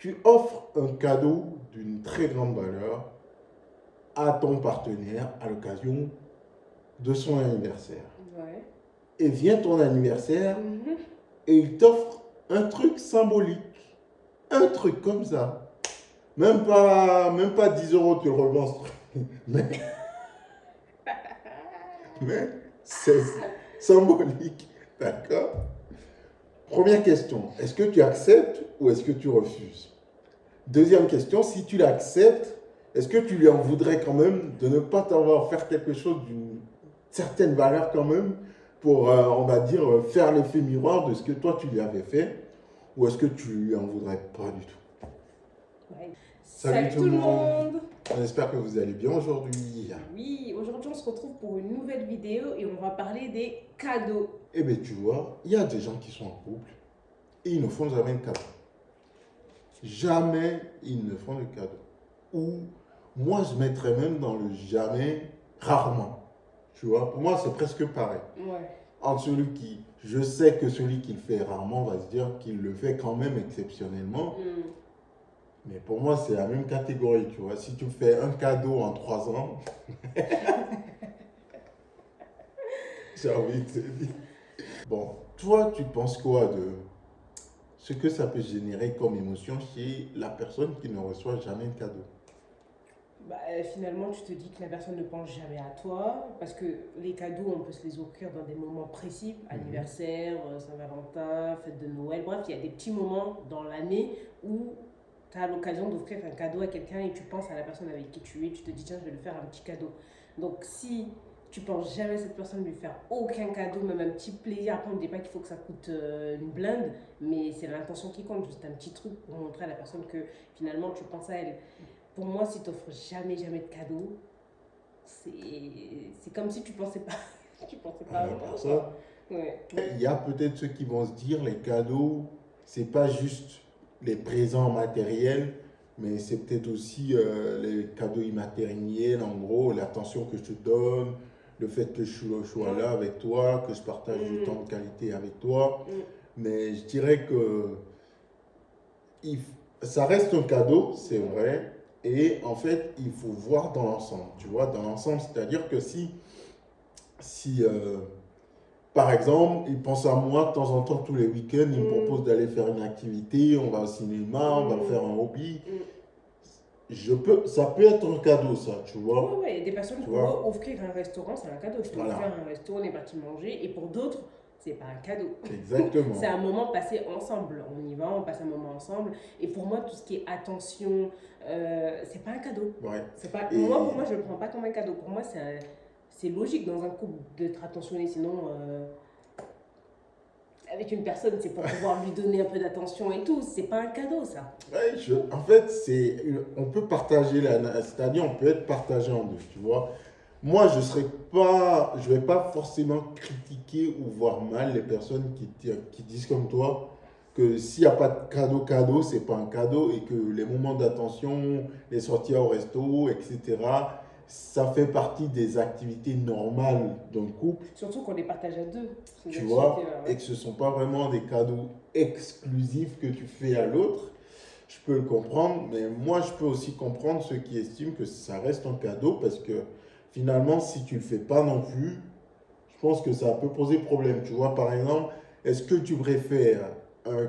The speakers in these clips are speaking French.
Tu offres un cadeau d'une très grande valeur à ton partenaire à l'occasion de son anniversaire. Ouais. Et vient ton anniversaire Mhm. et il t'offre un truc symbolique. Un truc comme ça. Même pas 10 euros tu le revends ce truc. Mais, mais c'est symbolique. D'accord? Première question, est-ce que tu acceptes ou est-ce que tu refuses? Deuxième question, si tu l'acceptes, est-ce que tu lui en voudrais quand même de ne pas t'avoir fait quelque chose d'une certaine valeur quand même pour, on va dire, faire l'effet miroir de ce que toi tu lui avais fait? Ou est-ce que tu lui en voudrais pas du tout? Ouais. Salut Salut tout tout le le monde, monde! on espère que vous allez bien aujourd'hui. Oui, aujourd'hui on se retrouve pour une nouvelle vidéo et on va parler des cadeaux. Eh bien tu vois, il y a des gens qui sont en couple et ils ne font jamais de cadeau. Jamais ils ne font de cadeau. Ou moi je mettrais même dans le jamais rarement. Tu vois, pour moi c'est presque pareil. Ouais. Entre celui qui, je sais que celui qui le fait rarement va se dire qu'il le fait quand même exceptionnellement. Hmm. Mais pour moi c'est la même catégorie, tu vois. Si tu fais un cadeau en 3 ans, j'ai envie de te dire. Bon, toi tu penses quoi de ce que ça peut générer comme émotion chez la personne qui ne reçoit jamais de cadeau? Bah, finalement, tu te dis que la personne ne pense jamais à toi parce que les cadeaux, on peut se les offrir dans des moments précis, anniversaire, Saint-Valentin, fête de Noël, bref, il y a des petits moments dans l'année où tu as l'occasion d'offrir un cadeau à quelqu'un et tu penses à la personne avec qui tu es, tu te dis tiens, je vais lui faire un petit cadeau. Donc si tu penses jamais à cette personne lui faire aucun cadeau, même un petit plaisir, après on ne dit pas qu'il faut que ça coûte une blinde, mais c'est l'intention qui compte, juste un petit truc pour montrer à la personne que finalement tu penses à elle. Pour moi, si tu n'offres jamais, jamais de cadeau, c'est comme si tu pensais pas, tu pensais pas à Alors, moi, pour ça, quoi. Ouais. il y a peut-être ceux qui vont se dire les cadeaux, c'est pas juste les présents matériels, mais c'est peut-être aussi les cadeaux immatériels, en gros, l'attention que je te donne, le fait que je sois là avec toi, que je partage du temps de qualité avec toi. Mm. Mais je dirais que il ça reste un cadeau, c'est vrai. Et en fait, il faut voir dans l'ensemble. Tu vois, dans l'ensemble, c'est-à-dire que si par exemple, il pense à moi de temps en temps, tous les week-ends, il me propose d'aller faire une activité, on va au cinéma, on va faire un hobby. Mm. Ça peut être un cadeau, ça, tu Ouais, vois. ouais, il y a des personnes Tu pour eux, vois, offrir un restaurant, c'est un cadeau. Je t'ai offert voilà, un resto, on est parti manger. Et pour d'autres, c'est pas un cadeau. C'est un exactement. moment passé ensemble. On y va, on passe un moment ensemble. Et pour moi, tout ce qui est attention, c'est pas un cadeau. Ouais. C'est pas, Et pour moi, je le prends pas comme un cadeau. Pour moi, c'est logique dans un couple d'être attentionné. Sinon, avec une personne, c'est pour pouvoir lui donner un peu d'attention et tout. C'est pas un cadeau, ça. ouais, en fait, on peut partager c'est-à-dire on peut être partagé en deux, tu vois. Moi, je vais pas forcément critiquer ou voir mal les personnes qui disent comme toi que s'il n'y a pas de cadeau, c'est pas un cadeau et que les moments d'attention, les sorties au resto, etc., ça fait partie des activités normales d'un couple, Surtout qu'on les partage à deux, ces tu vois, activités-là. et Ouais. que ce ne sont pas vraiment des cadeaux exclusifs que tu fais à l'autre. Je peux le comprendre, mais moi, je peux aussi comprendre ceux qui estiment que ça reste un cadeau parce que finalement, si tu ne le fais pas non plus, je pense que ça peut poser problème. Tu vois, par exemple, est-ce que tu préfères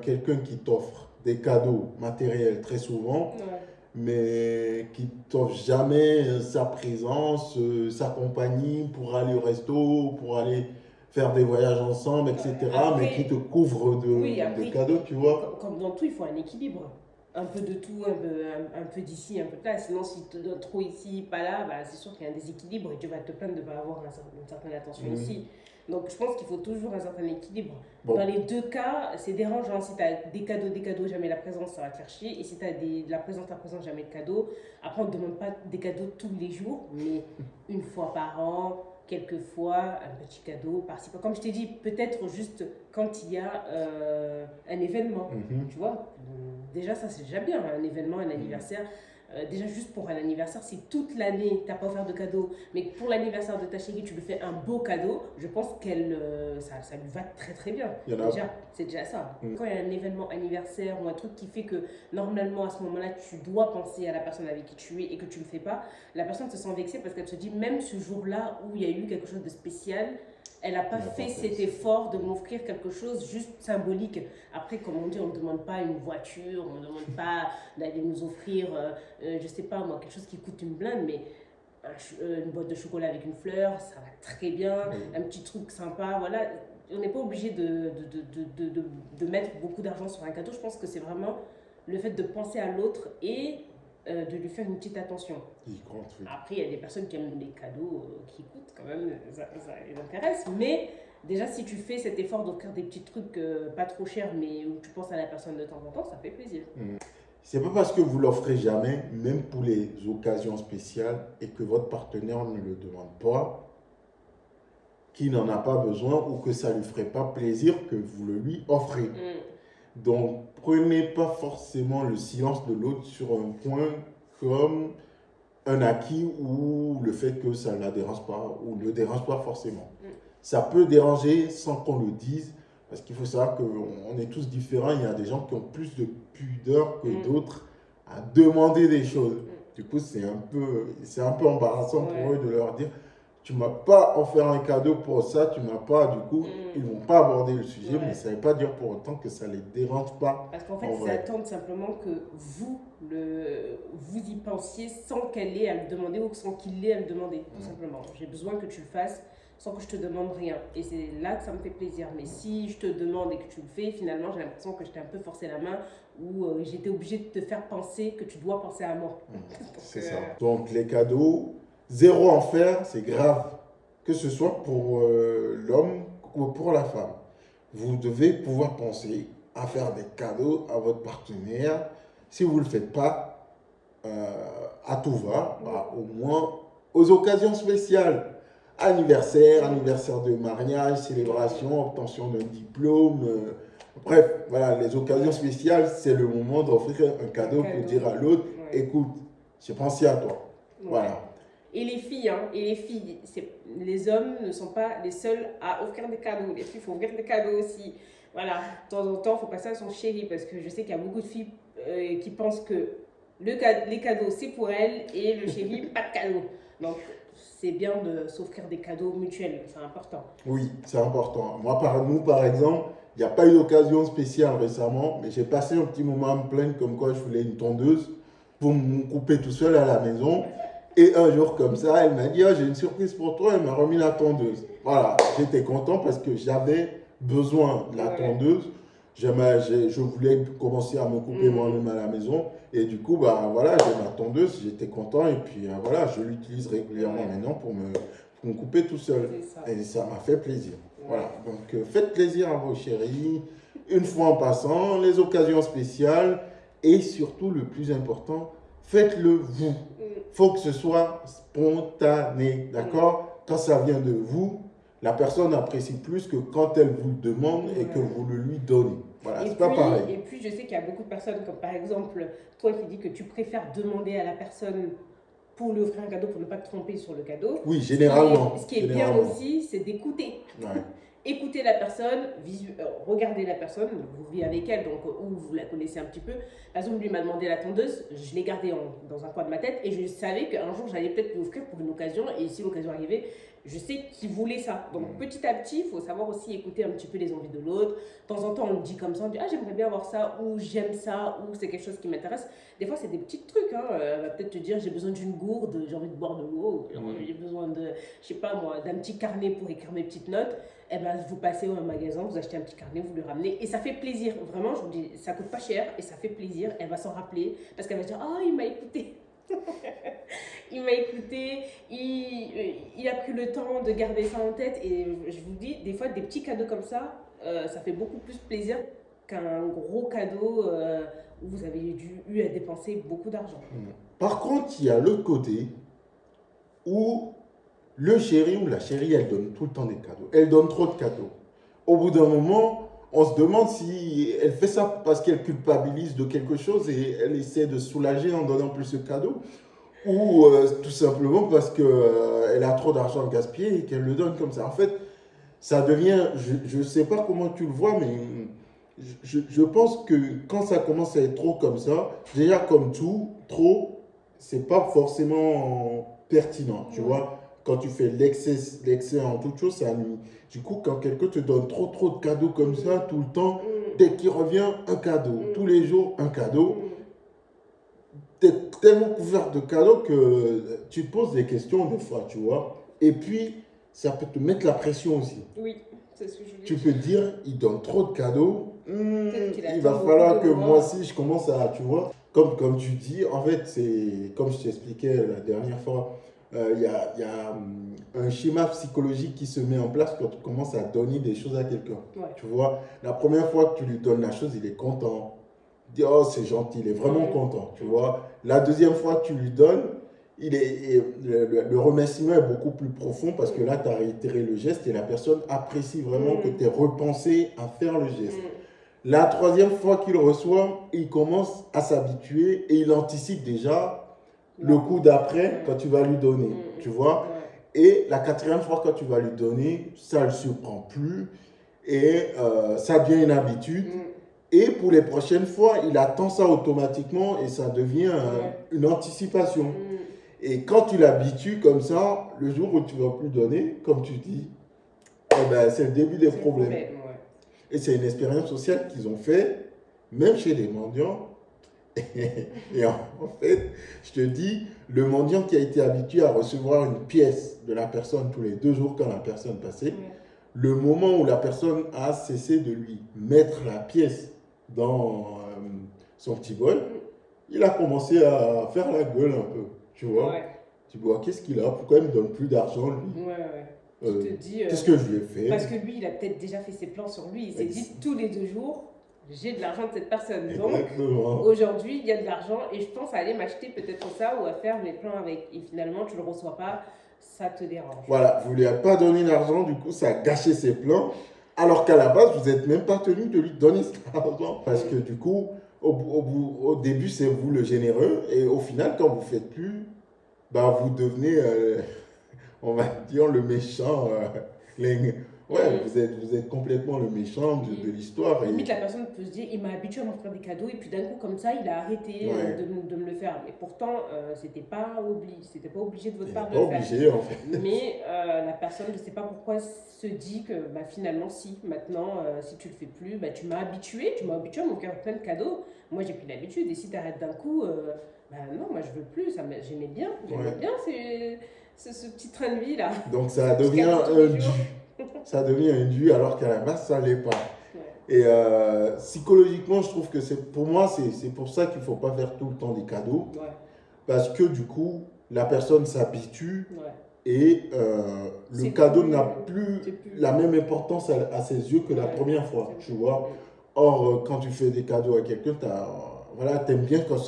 quelqu'un qui t'offre des cadeaux matériels très souvent, Ouais. mais qui t'offre jamais sa présence, sa compagnie pour aller au resto, pour aller faire des voyages ensemble, etc., mais qui te Après, couvre oui, de après, cadeaux, tu vois? comme dans tout, il faut un équilibre. Un peu de tout, un peu d'ici, un peu de là. Sinon, si tu te donnes trop ici, pas là, bah, c'est sûr qu'il y a un déséquilibre et tu vas te plaindre de ne pas avoir une certaine attention Mhm. ici. Donc, je pense qu'il faut toujours un certain équilibre. Dans Bon, les deux cas, c'est dérangeant. Si tu as des cadeaux, jamais la présence, ça va te faire chier. Et si tu as de la présence, jamais de cadeaux. Après, on ne demande pas des cadeaux tous les jours, mais une fois par an, quelquefois, un petit cadeau par-ci. Comme je t'ai dit, peut-être juste quand il y a un événement. mhm. Tu vois, déjà ça c'est déjà bien, un événement, un anniversaire. Déjà, juste pour un anniversaire, si toute l'année, tu n'as pas offert de cadeau, mais que pour l'anniversaire de ta chérie, tu lui fais un beau cadeau, je pense ça lui va très très bien. Il y en a. Déjà, c'est déjà ça. Mm. Quand il y a un événement anniversaire ou un truc qui fait que normalement à ce moment-là, tu dois penser à la personne avec qui tu es et que tu ne le fais pas, la personne se sent vexée parce qu'elle se dit, même ce jour-là où il y a eu quelque chose de spécial, elle n'a pas fait cet effort de m'offrir quelque chose juste symbolique. Après, comme on dit, on ne demande pas une voiture, on ne demande pas d'aller nous offrir, je sais pas moi, quelque chose qui coûte une blinde, mais une boîte de chocolat avec une fleur, ça va très bien, un petit truc sympa, voilà. On n'est pas obligé de mettre beaucoup d'argent sur un cadeau. Je pense que c'est vraiment le fait de penser à l'autre et de lui faire une petite attention. Il compte, oui. Après, il y a des personnes qui aiment les cadeaux qui coûtent quand même, ça les intéresse. Mais déjà, si tu fais cet effort d'offrir des petits trucs pas trop chers, mais où tu penses à la personne de temps en temps, ça fait plaisir. C'est pas parce que vous l'offrez jamais, même pour les occasions spéciales, et que votre partenaire ne le demande pas, qu'il n'en a pas besoin ou que ça ne lui ferait pas plaisir que vous le lui offrez. Donc, prenez pas forcément le silence de l'autre sur un point comme un acquis ou le fait que ça ne la dérange pas ou ne le dérange pas forcément. Ça peut déranger sans qu'on le dise, parce qu'il faut savoir qu'on est tous différents. Il y a des gens qui ont plus de pudeur que d'autres à demander des choses. Du coup, c'est un peu embarrassant pour eux de leur dire tu ne m'as pas offert un cadeau pour ça, tu m'as pas, du coup, ils ne vont pas aborder le sujet, mais ça ne veut pas dire pour autant que ça ne les dérange pas. Parce qu'en fait, ils attendent simplement que vous y pensiez sans qu'elle ait à le demander ou sans qu'il ait à le demander, tout simplement. J'ai besoin que tu le fasses sans que je te demande rien. Et c'est là que ça me fait plaisir. Mais si je te demande et que tu le fais, finalement, j'ai l'impression que je t'ai un peu forcé la main ou j'étais obligée de te faire penser que tu dois penser à moi. C'est ça. Donc, les cadeaux, zéro en faire, c'est grave. Que ce soit pour l'homme ou pour la femme. Vous devez pouvoir penser à faire des cadeaux à votre partenaire. Si vous ne le faites pas, à tout va, au moins aux occasions spéciales. Anniversaire de mariage, célébration, obtention d'un diplôme. Bref, voilà, les occasions spéciales, c'est le moment d'offrir un cadeau pour dire à l'autre, écoute, j'ai pensé à toi. Voilà. Et les filles, les hommes ne sont pas les seuls à offrir des cadeaux. Les filles, il faut offrir des cadeaux aussi. Voilà, de temps en temps, il faut passer à son chéri parce que je sais qu'il y a beaucoup de filles qui pensent que les cadeaux, c'est pour elles et le chéri, pas de cadeaux. Donc, c'est bien de s'offrir des cadeaux mutuels, c'est important. Oui, c'est important. Moi, par exemple, il n'y a pas eu d'occasion spéciale récemment, mais j'ai passé un petit moment à me plaindre comme quoi je voulais une tondeuse pour me couper tout seul à la maison. Et un jour comme ça, elle m'a dit « j'ai une surprise pour toi », elle m'a remis la tondeuse. Voilà, j'étais content parce que j'avais besoin de la tondeuse. Je voulais commencer à me couper moi-même à la maison. Et du coup, voilà, j'ai ma tondeuse, j'étais content. Et puis voilà, je l'utilise régulièrement maintenant pour me couper tout seul. Et ça m'a fait plaisir. Voilà, donc faites plaisir à vos chéris, une fois en passant, les occasions spéciales. Et surtout, le plus important, faites-le vous. Il faut que ce soit spontané, d'accord? Quand ça vient de vous, la personne apprécie plus que quand elle vous le demande et que vous le lui donnez. Voilà, c'est pas pareil. Et puis, je sais qu'il y a beaucoup de personnes, comme par exemple, toi qui dis que tu préfères demander à la personne pour lui offrir un cadeau, pour ne pas te tromper sur le cadeau. Oui, généralement. Ce qui est bien aussi, c'est d'écouter. Ouais. Écoutez la personne, regardez la personne, vous vivez avec elle, donc ou vous la connaissez un petit peu. Par exemple, lui m'a demandé la tondeuse, je l'ai gardée dans un coin de ma tête et je savais qu'un jour j'allais peut-être lui offrir pour une occasion et si l'occasion arrivait, je sais qu'il voulait ça. Donc petit à petit, il faut savoir aussi écouter un petit peu les envies de l'autre. De temps en temps, on le dit comme ça, on dit ah j'aimerais bien avoir ça ou j'aime ça ou c'est quelque chose qui m'intéresse. Des fois, c'est des petits trucs. Elle va peut-être te dire j'ai besoin d'une gourde, j'ai envie de boire de l'eau, j'ai besoin de, je sais pas moi, d'un petit carnet pour écrire mes petites notes. Eh ben, vous passez au magasin, vous achetez un petit carnet, vous le ramenez et ça fait plaisir. Vraiment, je vous dis, ça coûte pas cher et ça fait plaisir. Elle va s'en rappeler parce qu'elle va se dire oh, il m'a écouté. Il m'a écouté, il a pris le temps de garder ça en tête. Et je vous dis, des fois, des petits cadeaux comme ça, ça fait beaucoup plus plaisir qu'un gros cadeau où vous avez eu à dépenser beaucoup d'argent. Par contre, il y a l'autre côté où le chéri ou la chérie, elle donne tout le temps des cadeaux. Elle donne trop de cadeaux. Au bout d'un moment, on se demande si elle fait ça parce qu'elle culpabilise de quelque chose et elle essaie de soulager en donnant plus de cadeaux, ou tout simplement parce qu'elle a trop d'argent gaspillé et qu'elle le donne comme ça. En fait, ça devient, je ne sais pas comment tu le vois, mais je pense que quand ça commence à être trop comme ça, déjà comme tout, trop, c'est pas forcément pertinent, tu vois. Quand tu fais l'excès en toute chose, ça nuit. Du coup, quand quelqu'un te donne trop de cadeaux comme ça, tout le temps, dès qu'il revient, un cadeau. Tous les jours, un cadeau. Tu es tellement couvert de cadeaux que tu te poses des questions des fois, tu vois. Et puis, ça peut te mettre la pression aussi. Oui, c'est ce que je voulais Tu dire. peux dire, il donne trop de cadeaux. Peut-être qu'il Il va attend falloir beaucoup que de moi moi. aussi, je commence à, tu vois, comme tu dis, en fait, c'est comme je t'expliquais la dernière fois, un schéma psychologique qui se met en place quand tu commences à donner des choses à quelqu'un. Ouais. Tu vois, la première fois que tu lui donnes la chose, il est content. Il dit, oh, c'est gentil, il est vraiment content, tu vois. La deuxième fois que tu lui donnes, le remerciement est beaucoup plus profond parce que là, tu as réitéré le geste et la personne apprécie vraiment que tu aies repensé à faire le geste. La troisième fois qu'il reçoit, il commence à s'habituer et il anticipe déjà le coup d'après quand tu vas lui donner, tu vois. Et la quatrième fois quand tu vas lui donner, ça ne le surprend plus et ça devient une habitude. Et pour les prochaines fois, il attend ça automatiquement et ça devient une anticipation. Et quand tu l'habitues comme ça, le jour où tu ne vas plus donner, comme tu dis, eh ben, c'est le début des problèmes. Et c'est une expérience sociale qu'ils ont fait, même chez les mendiants. Et en fait, je te dis, le mendiant qui a été habitué à recevoir une pièce de la personne tous les 2 jours quand la personne passait, le moment où la personne a cessé de lui mettre la pièce dans son petit bol, il a commencé à faire la gueule un peu, tu vois. Tu vois, qu'est-ce qu'il a? Pourquoi il ne me donne plus d'argent, lui? Tu te dis, qu'est-ce que je lui ai fait? parce que lui, il a peut-être déjà fait ses plans sur lui. Il s'est dit tous les 2 jours, j'ai de l'argent de cette personne. Exactement. Donc, aujourd'hui, il y a de l'argent et je pense à aller m'acheter peut-être ça ou à faire mes plans avec. Et finalement, tu ne le reçois pas, ça te dérange. Voilà, vous ne lui avez pas donné l'argent, du coup, ça a gâché ses plans. Alors qu'à la base, vous n'êtes même pas tenu de lui donner cet argent. Parce que du coup, au début, c'est vous le généreux. Et au final, quand vous ne faites plus, bah, vous devenez, on va dire, le méchant. Vous êtes complètement le méchant de l'histoire. Limite, la personne peut se dire, il m'a habitué à m'offrir des cadeaux et puis d'un coup, comme ça, il a arrêté de me le faire. Mais pourtant, c'était pas obligé de votre part de le faire. Obligé, en fait. Mais la personne, je ne sais pas pourquoi, se dit que bah, finalement, si, maintenant, si tu le fais plus, bah, tu m'as habitué à m'offrir plein de cadeaux. Moi, j'ai pris l'habitude et si tu arrêtes d'un coup, bah non, moi, je veux plus. J'aimais bien ce petit train de vie là. Donc ça devient un dû. Ça devient un dû alors qu'à la base, ça ne l'est pas. Et psychologiquement, je trouve que pour moi, c'est pour ça qu'il ne faut pas faire tout le temps des cadeaux. Parce que du coup, la personne s'habitue et le cadeau n'a plus la même importance à ses yeux que la première fois, tu vois. Or, quand tu fais des cadeaux à quelqu'un, t'aimes bien quand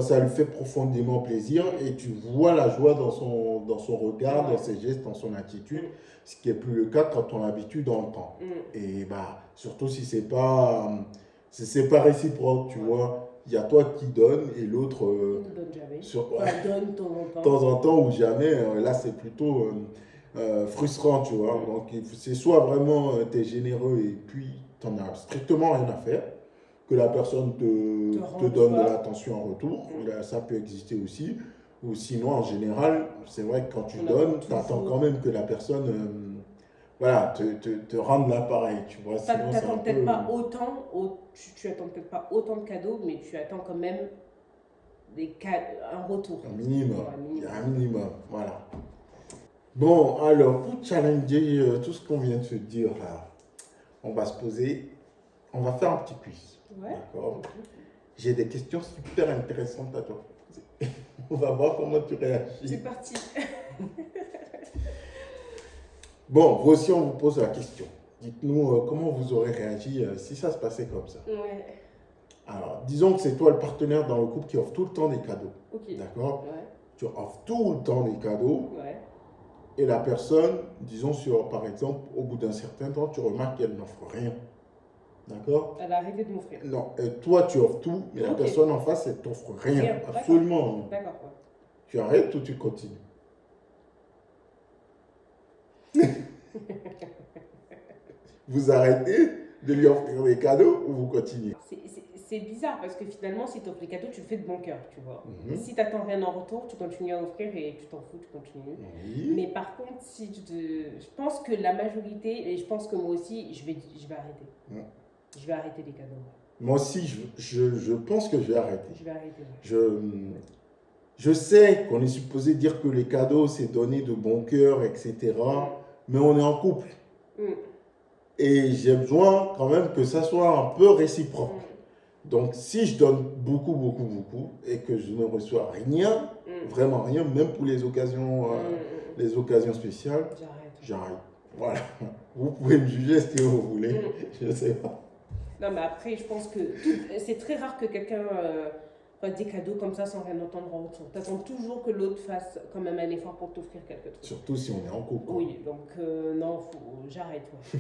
ça lui fait profondément plaisir et tu vois la joie dans son regard, dans ses gestes, dans son attitude, ce qui n'est plus le cas quand on l'habitue dans le temps. Et bah, surtout si c'est pas réciproque, tu vois. Il y a toi qui donne et l'autre ne donne jamais. Donne de temps en temps ou jamais. Là, c'est plutôt frustrant, tu vois. Donc, c'est soit vraiment tu es généreux et puis tu n'en as strictement rien à faire, que la personne te donne de l'attention en retour. Là, ça peut exister aussi. Ou sinon, en général, c'est vrai que quand tu donnes, tu attends quand même que la personne te rende l'appareil, tu vois. Tu n'attends peut-être pas autant, tu attends peut-être pas autant de cadeaux, mais tu attends quand même un retour. Un minimum. Il y a un minimum, voilà. Bon, alors, pour challenger tout ce qu'on vient de se dire là, on va se poser, on va faire un petit quiz. D'accord. J'ai des questions super intéressantes à te poser. On va voir comment tu réagis. C'est parti. Bon, vous aussi, on vous pose la question. Dites-nous comment vous aurez réagi si ça se passait comme ça. Alors, disons que c'est toi le partenaire dans le couple qui offre tout le temps des cadeaux. D'accord. Tu offres tout le temps des cadeaux. Et la personne, disons par exemple, au bout d'un certain temps, tu remarques qu'elle n'offre rien. D'accord? Elle a arrêté de m'offrir. Non, toi, tu offres tout, mais la Ok. personne en face, elle t'offre rien. Rien, d'accord. Absolument rien. D'accord, ouais. Tu arrêtes ou tu continues? Vous arrêtez de lui offrir des cadeaux ou vous continuez? C'est bizarre parce que finalement, si tu offres les cadeaux, tu le fais de bon cœur, tu vois. Mhm. Si tu n'attends rien en retour, tu continues à offrir et tu t'en fous, tu continues. Oui. Mais par contre, je pense que la majorité, et je pense que moi aussi, je vais arrêter. Mhm. Je vais arrêter les cadeaux. Moi aussi, je pense que je vais arrêter. Je vais arrêter. Je sais qu'on est supposé dire que les cadeaux, c'est donner de bon cœur, etc. Mais on est en couple. Mm. Et j'ai besoin quand même que ça soit un peu réciproque. Donc, si je donne beaucoup, beaucoup, beaucoup, et que je ne reçois rien, vraiment rien, même pour les occasions spéciales, j'arrête. Voilà. Vous pouvez me juger ce que vous voulez, je ne sais pas. Non, mais après, je pense que c'est très rare que quelqu'un fasse des cadeaux comme ça sans rien entendre en retour. Tu attends toujours que l'autre fasse quand même un effort pour t'offrir quelque chose. Surtout si on est en couple. Oui, donc non, j'arrête. Ouais.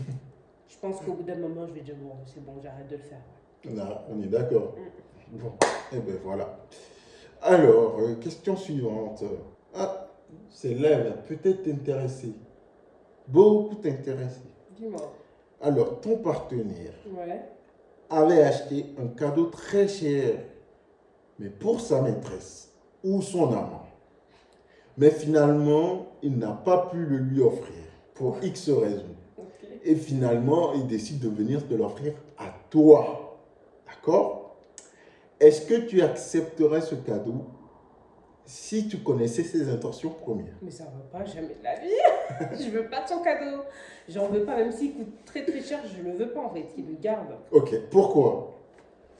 Je pense qu'au bout d'un moment, je vais dire bon, c'est bon, j'arrête de le faire. Là, on est d'accord. Bon, et bien voilà. Alors, question suivante. Ah, celle-là, elle va peut-être t'intéresser. Beaucoup t'intéresser. Dis-moi. Alors, ton partenaire Ouais. avait acheté un cadeau très cher, mais pour sa maîtresse ou son amant. Mais finalement, il n'a pas pu le lui offrir pour X raisons. Okay. Et finalement, il décide de venir te l'offrir à toi. D'accord? Est-ce que tu accepterais ce cadeau si tu connaissais ses intentions premières? Mais ça ne va pas, jamais de la vie. Je veux pas de son cadeau. J'en veux pas, même s'il coûte très très cher, je le veux pas en fait. Il le garde. Ok, pourquoi?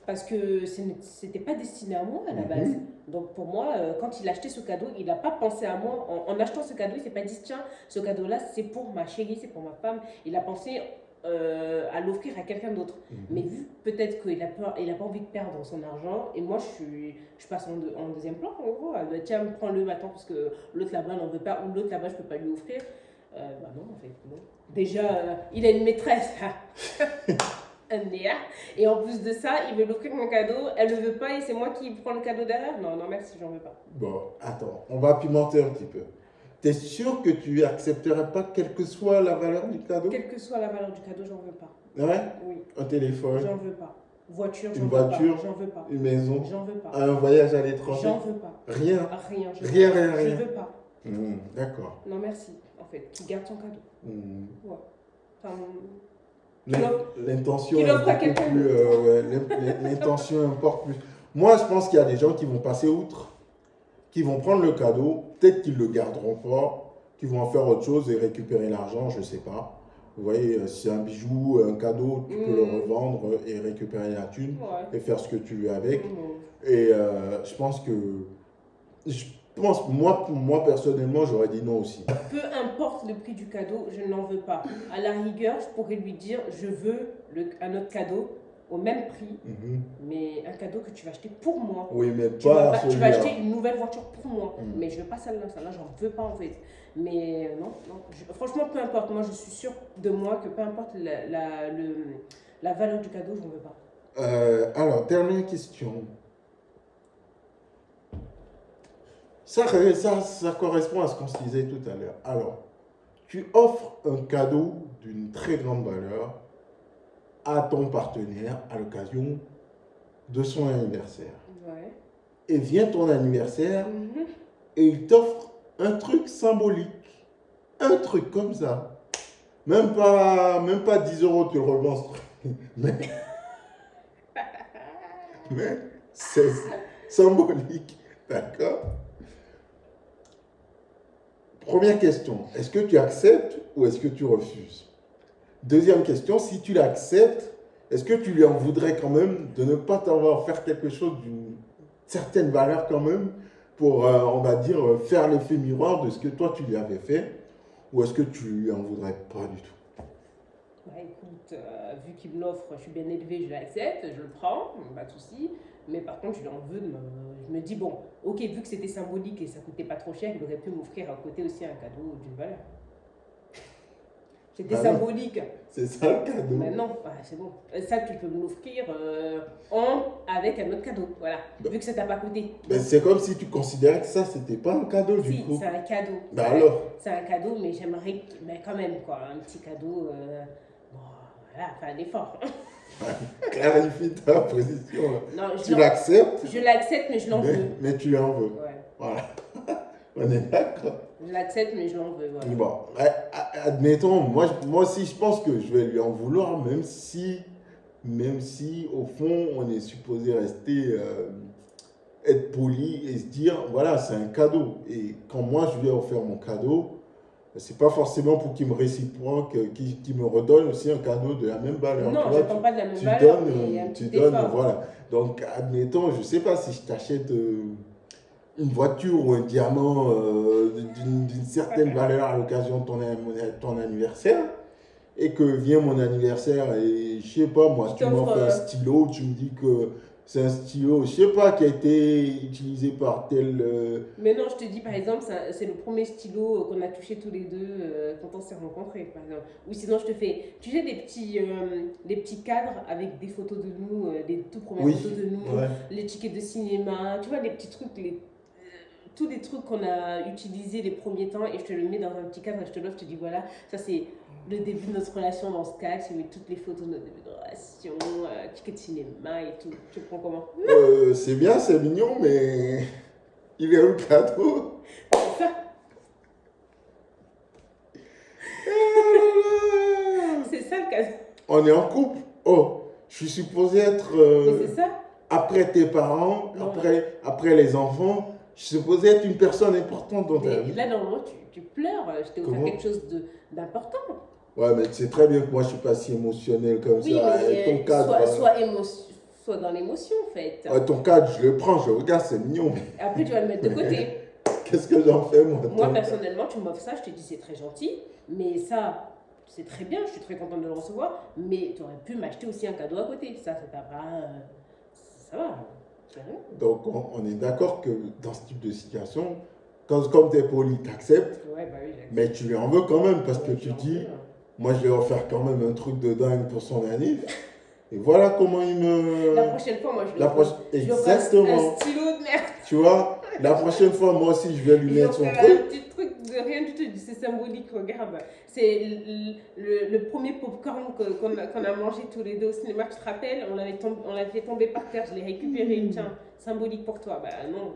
Parce que c'était pas destiné à moi à la base. Donc pour moi, quand il a acheté ce cadeau, il n'a pas pensé à moi. En achetant ce cadeau, il s'est pas dit tiens, ce cadeau-là, c'est pour ma chérie, c'est pour ma femme. Il a pensé à l'offrir à quelqu'un d'autre. Mais vu peut-être qu'il a peur, il a pas envie de perdre son argent, et moi je passe en deuxième plan en gros. Tiens, prends-le maintenant parce que l'autre là-bas n'en veut pas, ou l'autre là-bas je peux pas lui offrir. Bah non en fait, non. Déjà, il a une maîtresse. Et en plus de ça, il veut l'offrir mon cadeau, elle ne veut pas et c'est moi qui prends le cadeau derrière. Non, non merci, j'en veux pas. Bon, attends, on va pimenter un petit peu. T'es sûr que tu accepterais pas quelle que soit la valeur du cadeau? Quelle que soit la valeur du cadeau, j'en veux pas. Ouais? Oui. Un téléphone? J'en veux pas. Voiture, une voiture? J'en veux pas. Une maison? J'en veux pas. Un voyage à l'étranger? J'en veux pas. Rien? Rien. Rien. Je veux pas. D'accord. Non merci, en fait, qui garde son cadeau. Ouais. Enfin, l'intention qu'il offre à quelqu'un plus, l'intention importe plus. Moi, je pense qu'il y a des gens qui vont passer outre, qui vont prendre le cadeau, peut-être qu'ils ne le garderont pas, qui vont en faire autre chose et récupérer l'argent, je ne sais pas. Vous voyez, si c'est un bijou, un cadeau, tu peux le revendre et récupérer la thune et faire ce que tu veux avec. Et je pense que... pour moi personnellement, j'aurais dit non aussi. Peu importe le prix du cadeau, je n'en veux pas. À la rigueur, je pourrais lui dire, je veux un autre cadeau au même prix, mais un cadeau que tu vas acheter pour moi. Oui, mais tu vas acheter une nouvelle voiture pour moi, mais je veux pas celle-là, j'en veux pas en fait. Mais non, franchement, peu importe. Moi, je suis sûre de moi que peu importe la valeur du cadeau, j'en veux pas. Alors, dernière question. Ça correspond à ce qu'on se disait tout à l'heure. Alors, tu offres un cadeau d'une très grande valeur à ton partenaire à l'occasion de son anniversaire. Ouais. Et vient ton anniversaire et il t'offre un truc symbolique. Un truc comme ça. Même pas 10 euros, tu le revends. Mais c'est symbolique. D'accord? Première question, est-ce que tu acceptes ou est-ce que tu refuses? Deuxième question, si tu l'acceptes, est-ce que tu lui en voudrais quand même de ne pas t'avoir fait quelque chose d'une certaine valeur quand même pour, on va dire, faire l'effet miroir de ce que toi tu lui avais fait, ou est-ce que tu lui en voudrais pas du tout? Ouais, écoute, vu qu'il me l'offre, je suis bien élevée, je l'accepte, je le prends, pas de souci. Mais par contre, je lui en veux. Je me dis, bon, ok, vu que c'était symbolique et ça coûtait pas trop cher, il aurait pu m'offrir à côté aussi un cadeau d'une valeur. C'était Ah non. symbolique. C'est ça le cadeau. Mais non, c'est bon. Ça, tu peux me l'offrir avec un autre cadeau. Voilà. Vu que ça t'a pas coûté. Mais Donc, c'est comme si tu considérais que ça, c'était pas un cadeau du si, coup. c'est un cadeau. Bah Ouais, alors, c'est un cadeau, mais j'aimerais. Mais quand même, quoi. Un petit cadeau. Bon, voilà, fais un effort. clarifie ta position. Là. Non, Tu l'acceptes, je l'accepte, mais je l'en veux. mais tu en veux. Ouais. Voilà. On est d'accord. Je l'accepte, mais je l'en veux. Voilà. Bon, admettons, moi aussi, je pense que je vais lui en vouloir, même si au fond, on est supposé rester, être poli et se dire, voilà, c'est un cadeau. Et quand moi, je lui ai offert mon cadeau, c'est pas forcément pour qu'il me réciproque, qu'il me redonne aussi un cadeau de la même valeur. Non, Tu je vois, n'attends pas de la même tu valeur, donnes, mais un tu petit donnes, effort. voilà. Donc, admettons, je sais pas si je t'achète une voiture ou un diamant d'une certaine valeur à l'occasion de ton anniversaire, et que vient mon anniversaire et je sais pas moi, tu m'offres un stylo, tu me dis que c'est un stylo, je sais pas, qui a été utilisé par tel... Mais non, je te dis par exemple, c'est le premier stylo qu'on a touché tous les deux quand on s'est rencontrés, par exemple. Ou sinon, je te fais, tu sais, des petits cadres avec des photos de nous, des toutes premières photos de nous, ouais. les tickets de cinéma, tu vois, les petits trucs, tous les trucs qu'on a utilisés les premiers temps, et je te le mets dans un petit cadre et je te l'offre, je te dis voilà, ça c'est le début de notre relation dans ce cadre, je mets toutes les photos de notre début de relation, tickets de cinéma et tout. Tu prends comment? C'est bien, c'est mignon, mais il est où le cadeau? C'est ça. C'est ça le cadeau. On est en couple. Oh, je suis supposé être Mais c'est ça. après tes parents, Non, après les enfants. Je suis supposé être une personne importante dans ta mais vie. là, normalement, tu pleures. Je t'ai offert Comment? quelque chose d'important. Ouais, mais tu sais très bien que moi, je suis pas si émotionnel comme Oui, ça. mais Et ton cadre, sois dans l'émotion, en fait. ouais, ton cadre, je le prends, je le regarde, c'est mignon. Après, tu vas le mettre de côté. Qu'est-ce que j'en fais, moi? Moi, personnellement, tu m'offres ça, je te dis c'est très gentil, mais ça, c'est très bien, je suis très contente de le recevoir, mais tu aurais pu m'acheter aussi un cadeau à côté. Ça t'a pas. Ça va, c'est rien. Donc, on est d'accord que dans ce type de situation, comme tu es poli, tu acceptes, Ouais, bah oui, j'accepte. mais tu lui en veux quand même parce que Ouais, tu j'en dis, veux, hein. moi, je vais offert quand même un truc de dingue pour son anniv. Et voilà comment il me. La prochaine fois, moi, je La lui prochaine- offre Exactement. un stylo de merde. Tu vois, la prochaine fois, moi aussi, je vais lui Je lui mettre son offre truc. un petit truc de rien du tout, c'est symbolique, regarde. C'est le premier popcorn qu'on a mangé tous les deux au cinéma, tu te rappelles? On l'avait fait tomber par terre, je l'ai récupéré, tiens, symbolique pour toi. Bah non,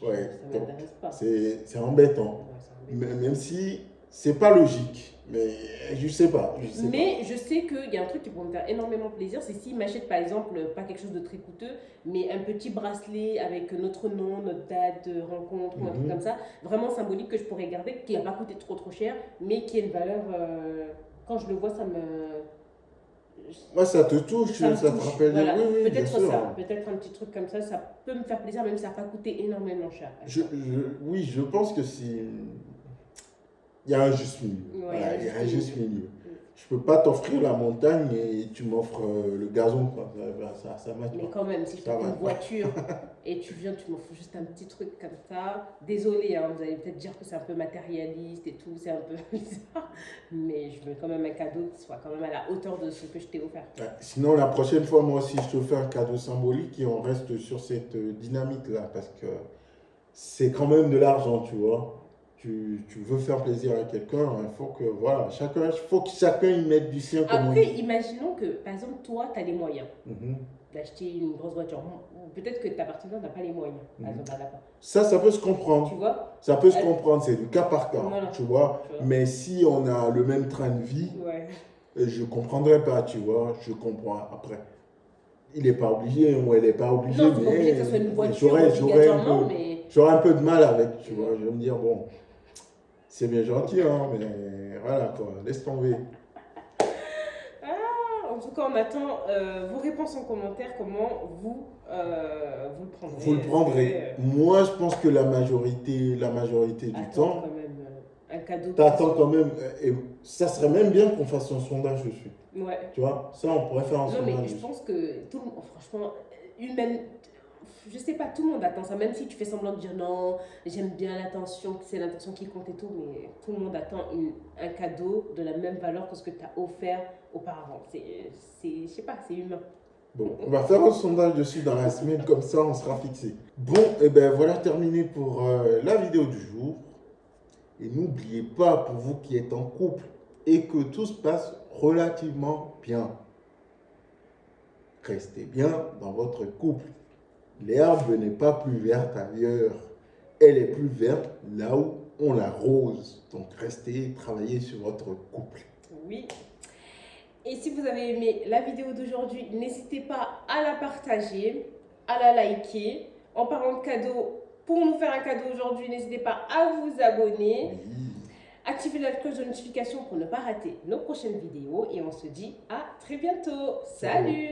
Ouais, ça donc, m'intéresse pas. c'est embêtant. Ouais, c'est embêtant. Même si c'est pas logique. Mais je sais pas. Mais je sais qu'il y a un truc qui pourrait me faire énormément plaisir, c'est s'il m'achète par exemple, pas quelque chose de très coûteux, mais un petit bracelet avec notre nom, notre date de rencontre ou un truc comme ça, vraiment symbolique que je pourrais garder, qui n'a pas coûté trop cher, mais qui a une valeur. Quand je le vois, ça me. Ouais, ça te touche, ça me te touche. rappelle. Voilà. Oui, oui, bien Peut-être sûr. ça, peut-être un petit truc comme ça peut me faire plaisir, même si ça n'a pas coûté énormément cher. Oui, je pense que c'est. Il y a un juste milieu. Ouais, Voilà, il y a un juste milieu. Je peux pas t'offrir la montagne et tu m'offres le gazon, quoi. Ça match Mais pas. quand même, si je Ça t'offre va. une voiture et tu viens, tu m'offres juste un petit truc comme ça. Désolée, hein, vous allez peut-être dire que c'est un peu matérialiste et tout, c'est un peu bizarre. Mais je veux quand même un cadeau qui soit quand même à la hauteur de ce que je t'ai offert. Ouais. Sinon, la prochaine fois, moi aussi, je te fais un cadeau symbolique et on reste sur cette dynamique-là parce que c'est quand même de l'argent, tu vois. Tu veux faire plaisir à quelqu'un, il faut que, voilà, faut que chacun y mette du sien. Comme on Après, dit. imaginons que, par exemple, toi, tu as les moyens Mhm. d'acheter une grosse voiture. Ou peut-être que ta partenaire n'a pas les moyens. Par exemple, elle n'a pas. Ça peut se comprendre. Tu vois? Ça peut se comprendre, c'est du cas par cas, Voilà. tu vois. Tu vois. Mais si on a le même train de vie, Ouais. je comprendrais pas, tu vois. Je comprends après. Il n'est pas obligé ou elle n'est pas obligée. Non, c'est pas obligé que ce soit une voiture obligatoirement, mais. J'aurais un peu de mal avec, tu vois. Je vais me dire, bon, c'est bien gentil, hein, mais voilà, quoi, laisse tomber. En tout cas, on attend vos réponses en commentaire. Comment vous le prendrez? Vous le prendrez. Moi, je pense que la majorité du Attends, temps, quand même, un cadeau. t'attends quand même. Et ça serait même bien qu'on fasse un sondage dessus. Ouais. Tu vois, ça, on pourrait faire un Non, sondage mais je dessus. pense que tout le monde, franchement, humaine, je sais pas, tout le monde attend ça, même si tu fais semblant de dire non, j'aime bien l'attention, que c'est l'attention qui compte et tout, mais tout le monde attend un cadeau de la même valeur que ce que tu as offert auparavant. Je sais pas, c'est humain. Bon, on va faire un sondage dessus dans la semaine, comme ça on sera fixé. Bon, et ben voilà terminé pour la vidéo du jour. Et n'oubliez pas, pour vous qui êtes en couple et que tout se passe relativement bien, restez bien dans votre couple. L'herbe n'est pas plus verte ailleurs. Elle est plus verte là où on l'arrose. Donc restez, travaillez sur votre couple. Oui. Et si vous avez aimé la vidéo d'aujourd'hui, n'hésitez pas à la partager, à la liker. En parlant de cadeaux, pour nous faire un cadeau aujourd'hui, n'hésitez pas à vous abonner. Oui. Activez la cloche de notification pour ne pas rater nos prochaines vidéos. Et on se dit à très bientôt. Salut!